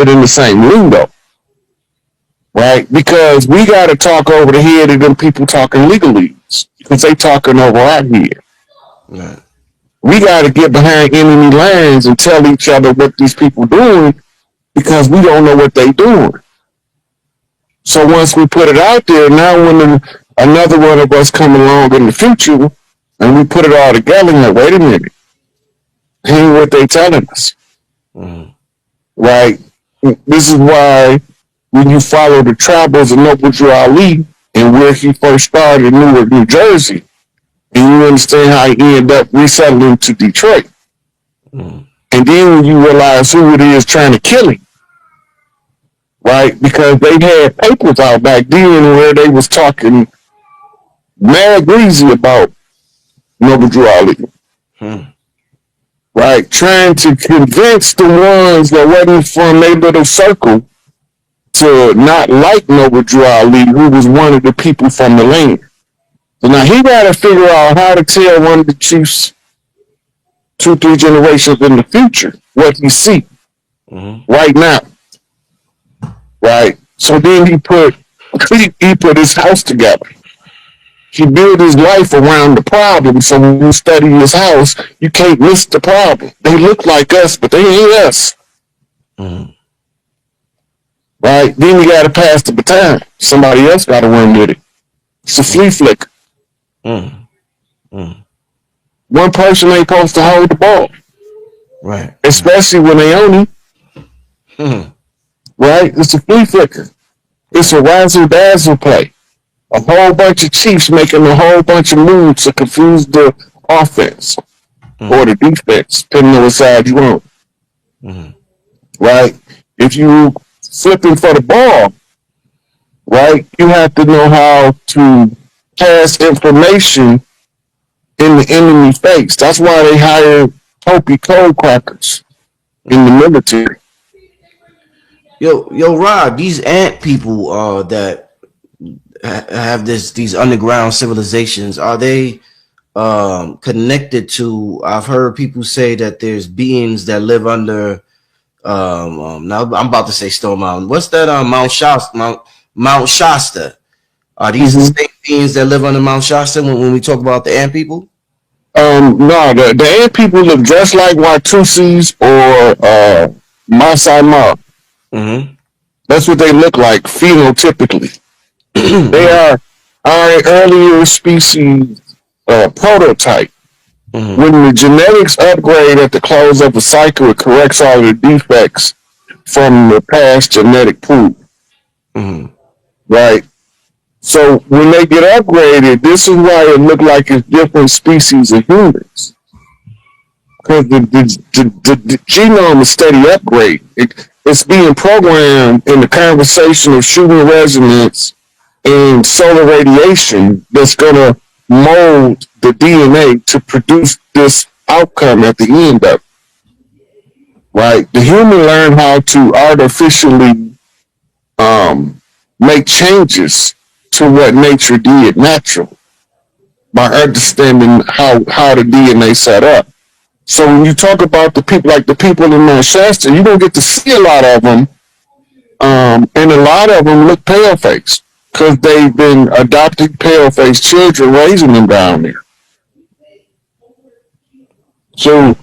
it in the same lingo, right? Because we got to talk over the head of them people talking legalese because they talking over our head. Right. We got to get behind enemy lines and tell each other what these people doing because we don't know what they doing. So once we put it out there, now when another one of us come along in the future and we put it all together, like, wait a minute, hear what they telling us, right? This is why when you follow the travels of Noble Drew Ali and where he first started in Newark, New Jersey, and you understand how he ended up resettling to Detroit. And then when you realize who it is trying to kill him, right? Because they had papers out back then where they was talking mad greasy about Noble Drew Ali. Right? Trying to convince the ones that wasn't from their little circle to not like Noble Drew Ali, who was one of the people from the land. So now he got to figure out how to tell one of the chiefs 2-3 generations in the future what he see right now. Right? So then he put his house together. He built his life around the problem. So when you study his house, you can't miss the problem. They look like us, but they ain't us. Right? Then you got to pass the baton. Somebody else got to run with it. It's a flea flicker. One person ain't supposed to hold the ball. Right. Especially when they own it. Right? It's a flea flicker. It's a razzle dazzle play. A whole bunch of chiefs making a whole bunch of moves to confuse the offense or the defense, depending on what side you on. Right? If you flipping for the ball, right, you have to know how to pass information in the enemy face. That's why they hired Hopi cold crackers in the military. Yo, Rod, these ant people that have these underground civilizations, are they connected to? I've heard people say that there's beings that live under. Now I'm about to say Stone Mountain. What's that? Mount Shasta. Are these the same beings that live under Mount Shasta when we talk about the ant people? No, the ant people look just like Watusis or Masai Ma. That's what they look like phenotypically. They are an earlier species prototype. When the genetics upgrade at the close of a cycle, it corrects all the defects from the past genetic pool. Right? So when they get upgraded, this is why it look like it's different species of humans. Because the genome is steady upgrade. It's being programmed in the conversation of shooting resonance and solar radiation that's going to mold the DNA to produce this outcome at the end of it. Right? The human learned how to artificially make changes to what nature did natural by understanding how the DNA set up. So when you talk about the people, like the people in Mount Shasta, you don't get to see a lot of them, and a lot of them look pale-faced because they've been adopted pale-faced children raising them down there. So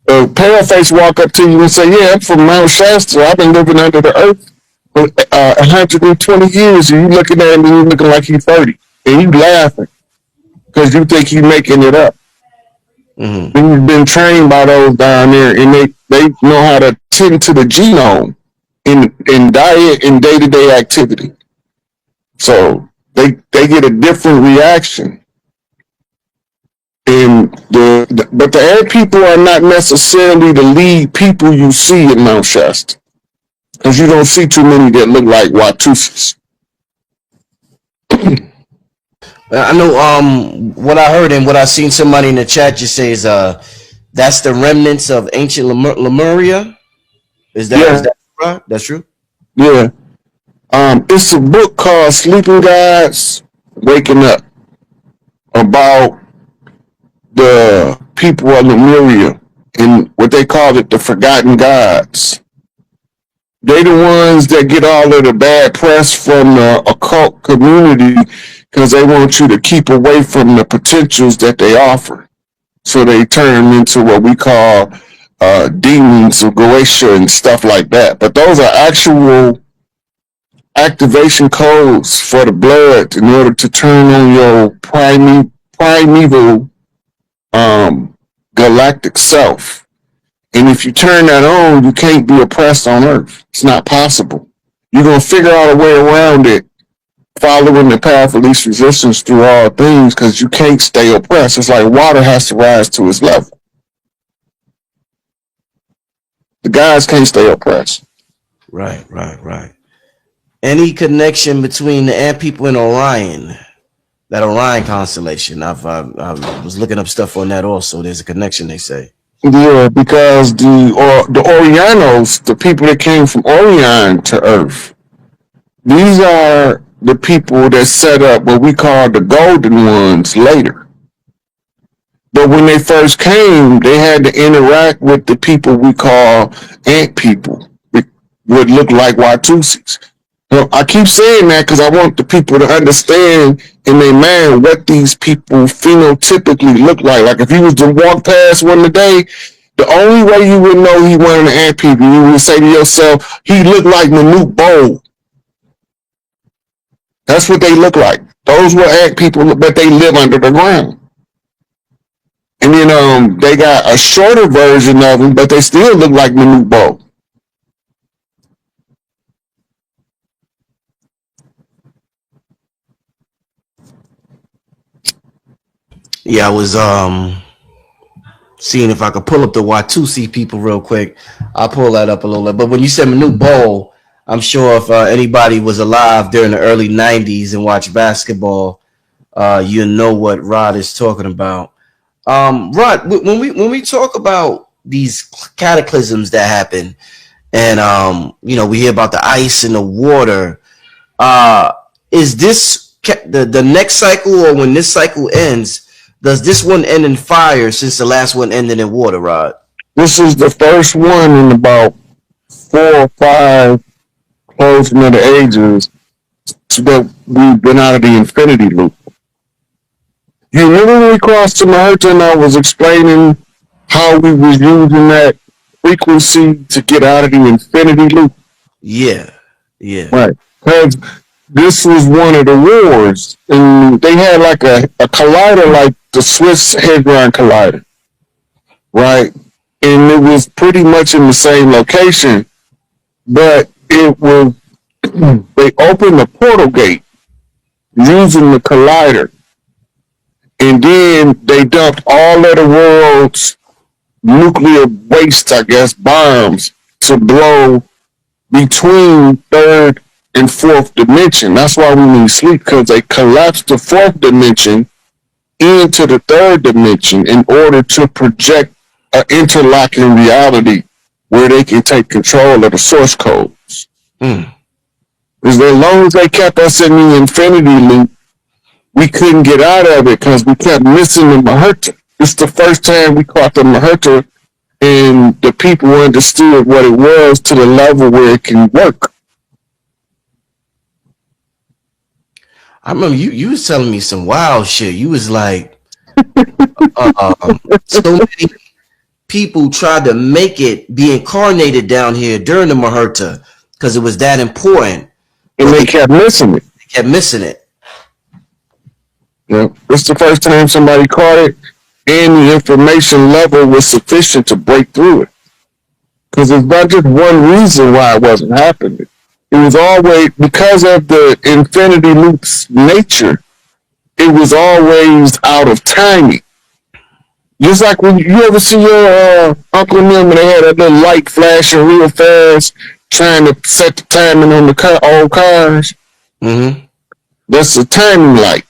a pale-face walk up to you and say, "Yeah, I'm from Mount Shasta. I've been living under the earth for 120 years," and you looking at him and you looking like he's 30, and you laughing because you think he's making it up. We've been trained by those down there, and they know how to tend to the genome in diet and day-to-day activity. So they get a different reaction. And but the air people are not necessarily the lead people you see in Mount Shasta, because you don't see too many that look like Watusis. I know what I heard and what I seen somebody in the chat just say is that's the remnants of ancient Lemuria. Is that right? That's true? Yeah. It's a book called Sleeping Gods Waking Up about the people of Lemuria and what they call it, the forgotten gods. They the ones that get all of the bad press from the occult community because they want you to keep away from the potentials that they offer. So they turn them into what we call demons or goetia and stuff like that. But those are actual activation codes for the blood in order to turn on your primeval galactic self. And if you turn that on, you can't be oppressed on Earth. It's not possible. You're going to figure out a way around it, following the path of least resistance through all things, because you can't stay oppressed. It's like water has to rise to its level. The guys can't stay oppressed. Right. Any connection between the ant people and Orion? That Orion constellation. I was looking up stuff on that also. There's a connection, they say. Yeah, because the Orianos, the people that came from Orion to Earth, these are the people that set up what we call the Golden Ones later. But when they first came, they had to interact with the people we call ant people, which would look like Watusis. So I keep saying that because I want the people to understand in their mind what these people phenotypically look like. Like if you was to walk past one today, the only way you would know he one of the ant people, you would say to yourself, he looked like Manute Bowl. That's what they look like. Those were ant people, but they live under the ground. And then they got a shorter version of them, but they still look like Manute Bowl. Yeah, I was seeing if I could pull up the Watusi people real quick. I'll pull that up a little bit. But when you said Manute Bowl, I'm sure if anybody was alive during the early 90s and watched basketball, you know what Rod is talking about. Rod, when we talk about these cataclysms that happen, and we hear about the ice and the water, is this the next cycle, or when this cycle ends, does this one end in fire since the last one ended in water, Rod? This is the first one in about 4 or 5 closing of the ages that we've been out of the infinity loop. You remember when we crossed to Maherta and I was explaining how we was using that frequency to get out of the infinity loop? Yeah. Right. Because this was one of the wars, and they had like a collider like the Swiss Hadron Collider, right? And it was pretty much in the same location, but it was they opened the portal gate using the collider, and then they dumped all of the world's nuclear waste, I guess, bombs to blow between third and fourth dimension. That's why we need sleep, because they collapsed the fourth dimension into the third dimension in order to project an interlocking reality where they can take control of the source codes. Because as long as they kept us in the infinity loop, we couldn't get out of it because we kept missing the Maherta. It's the first time we caught the Maherta and the people understood what it was to the level where it can work. I remember you was telling me some wild shit. You was like, so many people tried to make it be incarnated down here during the Maherta because it was that important. And they kept missing it. Yeah, it's the first time somebody caught it, and the information level was sufficient to break through it. Because there's not just one reason why it wasn't happening. It was always because of the infinity loop's nature. It was always out of timing. Just like when you ever see your uncle and them, when they had that little light flashing real fast, trying to set the timing on the old cars. Mm-hmm. That's a timing light.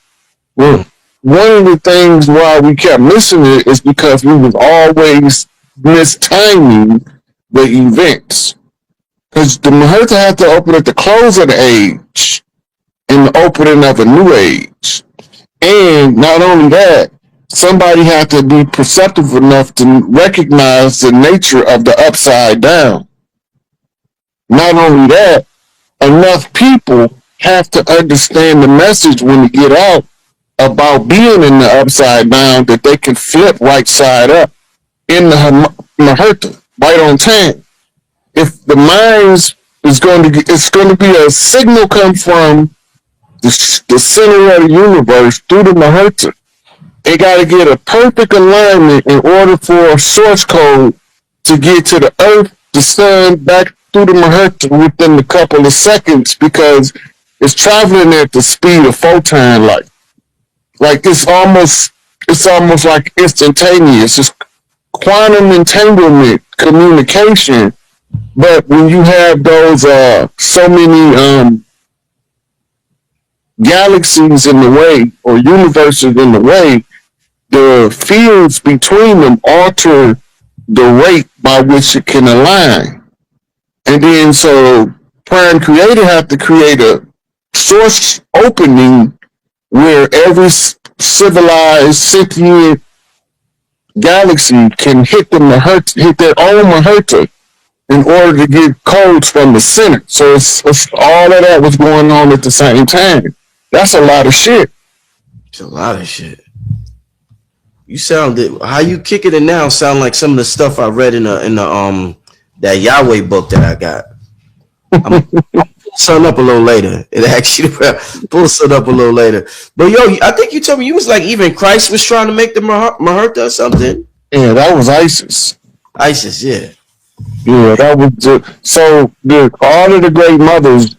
Well, one of the things why we kept missing it is because we was always mistiming the events. Because the Maherta had to open at the close of the age and the opening of a new age. And not only that, somebody had to be perceptive enough to recognize the nature of the upside down. Not only that, enough people have to understand the message when they get out about being in the upside down that they can flip right side up in the Maherta right on time. If the minds is going to get, it's going to be a signal come from the center of the universe through the Maherta. They got to get a perfect alignment in order for a source code to get to the earth, the sun, back through the Maherta within a couple of seconds because it's traveling at the speed of photon light. Like it's almost like instantaneous. It's quantum entanglement communication. But when you have those so many galaxies in the way or universes in the way, the fields between them alter the rate by which it can align. And then so Prime Creator have to create a source opening where every civilized sentient galaxy can hit hit their own Maherta in order to get codes from the center. So it's all of that was going on at the same time. That's a lot of shit. It's a lot of shit. You sounded how you kicking it now sound like some of the stuff I read in the that Yahweh book that I got. I'm pull something up a little later. It actually pull something up a little later. But yo, I think you told me you was like even Christ was trying to make the Maherta or something. Yeah, that was ISIS. ISIS, yeah. Yeah, that was so. All of the great mothers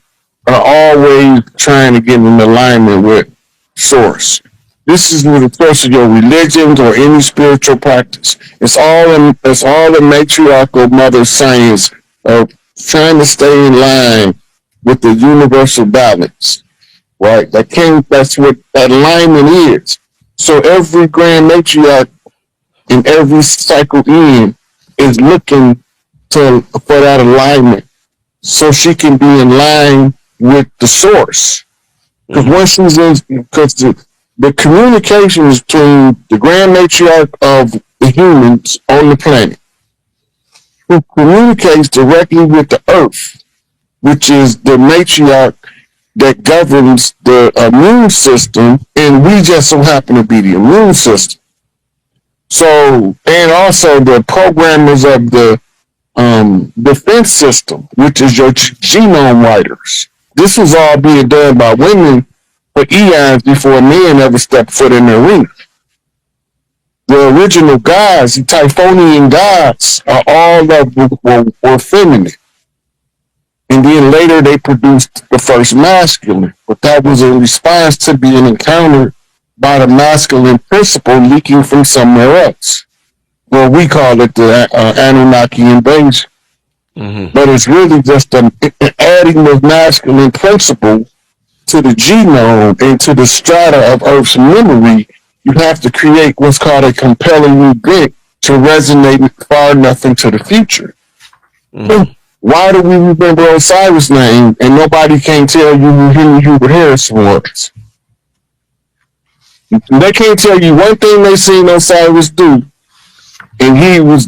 are always trying to get in alignment with source. This is with the course of your religions or any spiritual practice. It's all the matriarchal mother science of trying to stay in line with the universal balance. Right? That's what that alignment is. So every grand matriarch in every cycle in is looking for that alignment so she can be in line with the source. Because once she's in, because the communication between the grand matriarch of the humans on the planet, who communicates directly with the earth, which is the matriarch that governs the immune system, and we just so happen to be the immune system. So, and also the programmers of the defense system, which is your genome writers. This was all being done by women for eons before men ever stepped foot in the arena. The original gods, the Typhonian gods, are all of were feminine. And then later they produced the first masculine, but that was in response to being encountered by the masculine principle leaking from somewhere else. Well, we call it the Anunnaki invasion. Mm-hmm. But it's really just adding the masculine principle to the genome and to the strata of Earth's memory. You have to create what's called a compelling event to resonate far enough into the future. Mm-hmm. Why do we remember Osiris' name and nobody can tell you who Henry Hubert Harrison was? They can't tell you one thing they seen Osiris do. And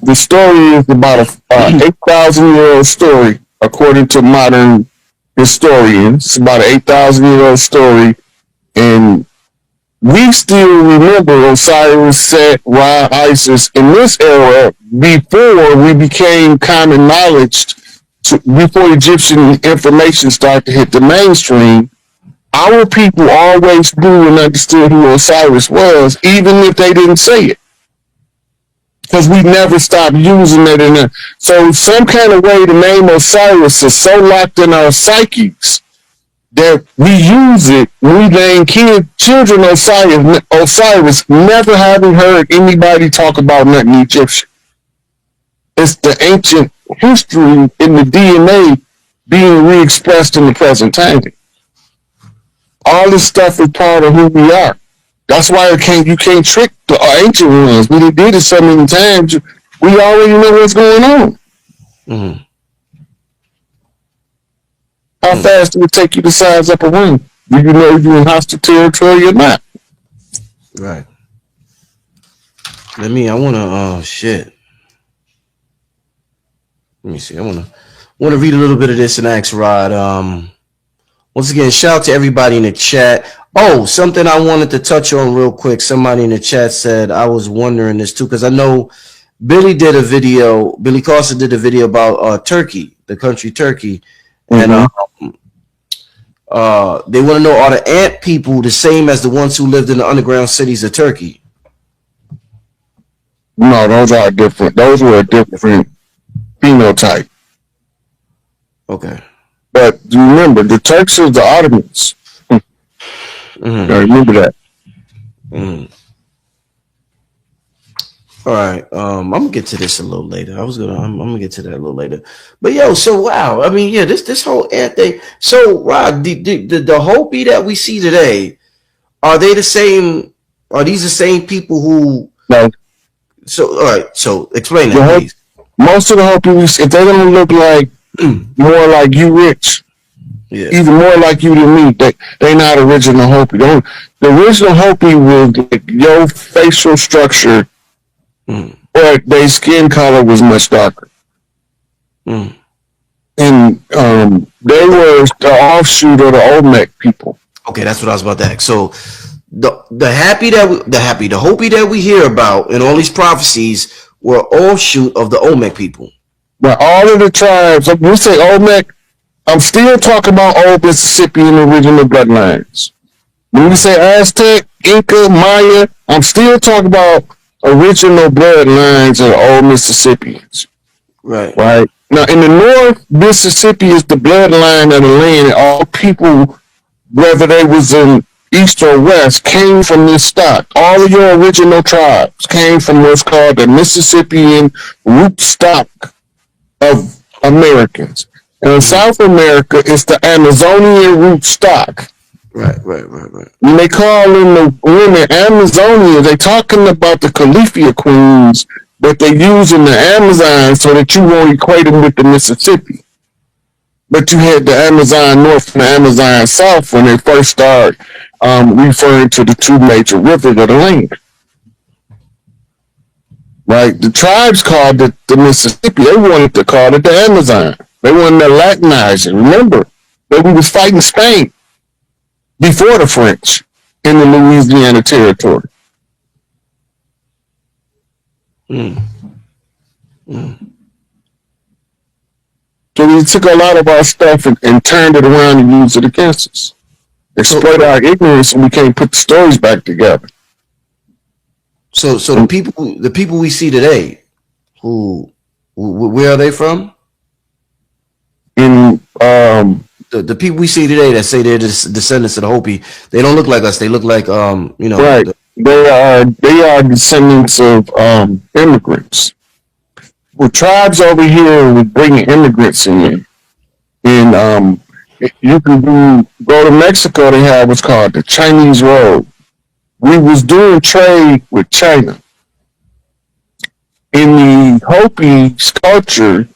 the story is about a 8,000-year-old story, according to modern historians. It's about an 8,000-year-old story. And we still remember Osiris, Set, Ra, Isis in this era before we became common knowledge, before Egyptian information started to hit the mainstream. Our people always knew and understood who Osiris was, even if they didn't say it. Because we never stopped using it so some kind of way the name Osiris is so locked in our psyches that we use it when we name children Osiris, never having heard anybody talk about nothing Egyptian. It's the ancient history in the DNA being re-expressed in the present time. All this stuff is part of who we are. That's why you can't trick the ancient ones. We did it so many times. We already know what's going on. Mm-hmm. How fast do it take you to size up a room? Do you know you're in hostile territory or not? Right. I want to, shit. Let me see. I want Want to read a little bit of this and ask Rod. Once again, shout out to everybody in the chat. Oh, something I wanted to touch on real quick. Somebody in the chat said I was wondering this too, because I know Billy did a video. Billy Carson did a video about Turkey, the country Turkey, and they want to know, are the ant people the same as the ones who lived in the underground cities of Turkey? No, those are different. Those were a different phenotype. Okay. But remember, the Turks are the Ottomans. Mm-hmm. I remember that. Mm-hmm. All right. I'm gonna get to this a little later. I'm gonna get to that a little later. But yo, so wow. I mean, yeah, this whole ant thing. So Rod, the Hopi that we see today, are they the same? Are these the same people who? No. So all right. So explain that, please. Most of the Hopi, if they don't look like more like you, Rich, even more like you than me, they not original Hopi. The original Hopi was like your facial structure, but their skin color was much darker. And they were the offshoot of the Olmec people. Okay, that's what I was about to ask. So the Hopi that we hear about in all these prophecies were offshoot of the Olmec people. But all of the tribes, when we say Olmec, I'm still talking about old Mississippian original bloodlines. When we say Aztec, Inca, Maya, I'm still talking about original bloodlines of old Mississippians. Right. Now, in the north, Mississippi is the bloodline of the land. All people, whether they was in east or west, came from this stock. All of your original tribes came from what's called the Mississippian root stock of Americans. And in South America, it's the Amazonian root stock. Right. When they call them the women Amazonians, they talking about the Califia queens, but they using the Amazon so that you won't equate them with the Mississippi. But you had the Amazon North and the Amazon South when they first started referring to the two major rivers of the land. Right? The tribes called it the Mississippi. They wanted to call it the Amazon. They wanted to Latinize it. Remember, that we was fighting Spain before the French in the Louisiana territory. So we took a lot of our stuff and turned it around and used it against us. Exploit our ignorance, and we can't put the stories back together. So the people we see today, where are they from? In the people we see today that say they're descendants of the Hopi, they don't look like us. They look like right. They are descendants of immigrants. Well, tribes over here were bringing immigrants in, and you can go to Mexico. They have what's called the Chinese Road. We was doing trade with China. In the Hopi culture,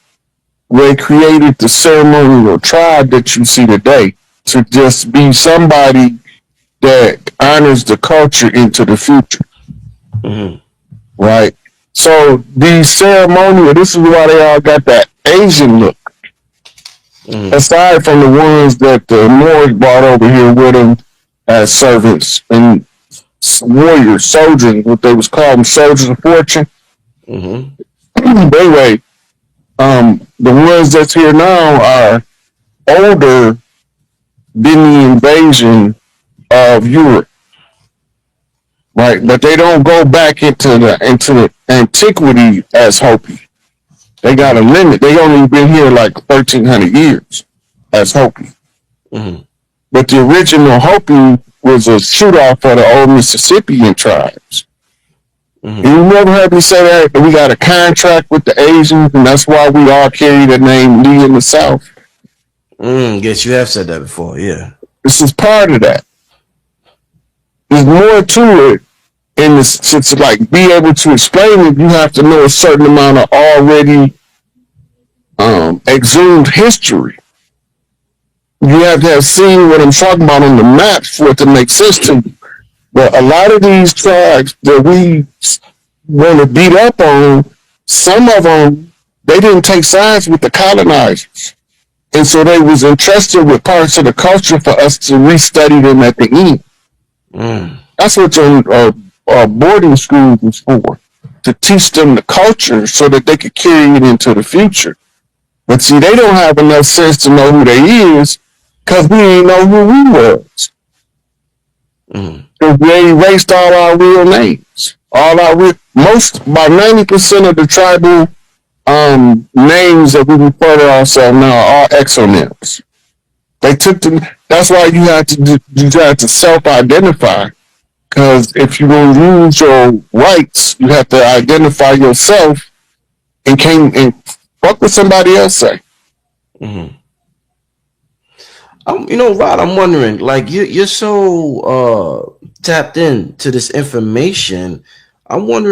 they created the ceremonial tribe that you see today to just be somebody that honors the culture into the future. Right? So these ceremonial, this is why they all got that Asian look. Aside from the ones that the Moors brought over here with them as servants and warriors, soldiers, what they was called, soldiers of fortune. Anyway, the ones that's here now are older than the invasion of Europe, right? But they don't go back into the antiquity as Hopi. They got a limit. They only been here like 1,300 years as Hopi. But the original Hopi was a shoot-off for the old Mississippian tribes. You never heard me say that we got a contract with the Asians, and that's why we all carry the name Lee in the South. Yes, you have said that before, yeah. This is part of that. There's more to it, in the sense of like be able to explain it. You have to know a certain amount of already exhumed history. You have to have seen what I'm talking about on the map for it to make sense to you. But a lot of these tribes that we want to beat up on, some of them They didn't take sides with the colonizers. And so they was entrusted with parts of the culture for us to restudy them at the end. Mm. That's what your boarding school was for, to teach them the culture so that they could carry it into the future. But see, they don't have enough sense to know who they is because we didn't know who we was. Mm. Because they erased all our real names. About 90% of the tribal names that we refer to ourselves now are all exonyms. They took them. That's why you have to self-identify. Because if you don't use your rights, you have to identify yourself and fuck what somebody else say. Mm. Rod, I'm wondering, like you're so tapped in to this information. I'm wondering